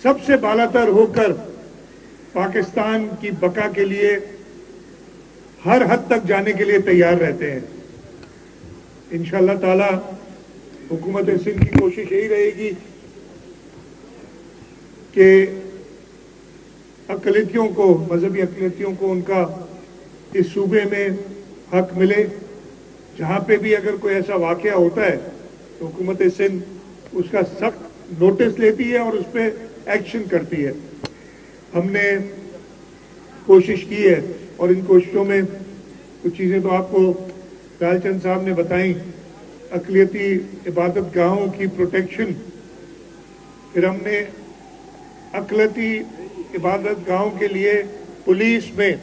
सबसे बालातर होकर पाकिस्तान की बका के लिए हर हद तक जाने के लिए तैयार रहते हैं। इंशाअल्लाह ताला हुकूमत सिंध की कोशिश यही रहेगी कि अक़लियतियों को, मजहबी अक़लियतियों को उनका इस सूबे में हक मिले। जहां पे भी अगर कोई ऐसा वाक़या होता है तो हुकूमत सिंध उसका सख्त नोटिस लेती है और उस पर एक्शन करती है। हमने कोशिश की है और इन कोशिशों में कुछ चीज़ें तो आपको लालचंद साहब ने बताई। अक़लियती इबादत गाहों की प्रोटेक्शन, फिर हमने अक़लियती इबादत गाहों के लिए पुलिस में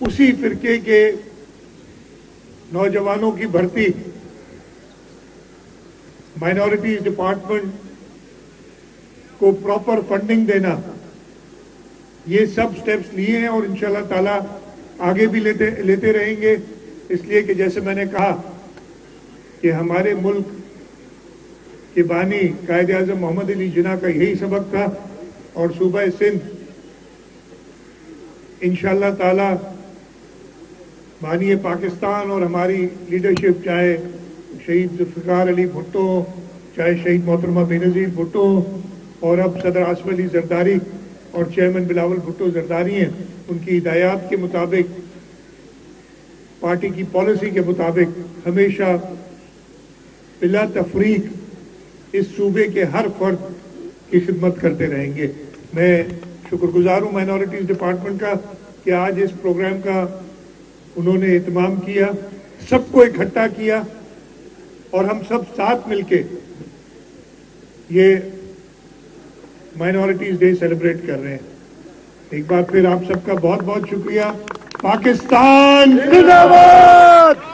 उसी फिरके के नौजवानों की भर्ती, माइनॉरिटीज डिपार्टमेंट को प्रॉपर फंडिंग देना, ये सब स्टेप्स लिए हैं और इंशाल्लाह ताला आगे भी लेते रहेंगे। इसलिए कि जैसे मैंने कहा कि हमारे मुल्क के बानी कायद आज़म मोहम्मद अली जिन्ना का यही सबक था और सूबा सिंध इंशाल्लाह ताला बानी पाकिस्तान और हमारी लीडरशिप, चाहे शहीद ज़ुल्फ़िकार अली भुट्टो, चाहे शहीद मोहतरमा बेनज़ीर भुट्टो और अब सदर आसिफ अली ज़रदारी और चेयरमैन बिलावल भुट्टो ज़रदारी हैं, उनकी हिदायत के मुताबिक, पार्टी की पॉलिसी के मुताबिक हमेशा बिला तफरीक इस सूबे के हर फर्द की खिदमत करते रहेंगे। मैं शुक्रगुजार हूँ माइनॉरिटीज़ डिपार्टमेंट का कि आज इस प्रोग्राम का उन्होंने इत्माम किया, सबको इकट्ठा किया और हम सब साथ मिलके ये माइनॉरिटीज डे सेलिब्रेट कर रहे हैं। एक बार फिर आप सबका बहुत बहुत शुक्रिया। पाकिस्तान जिंदाबाद।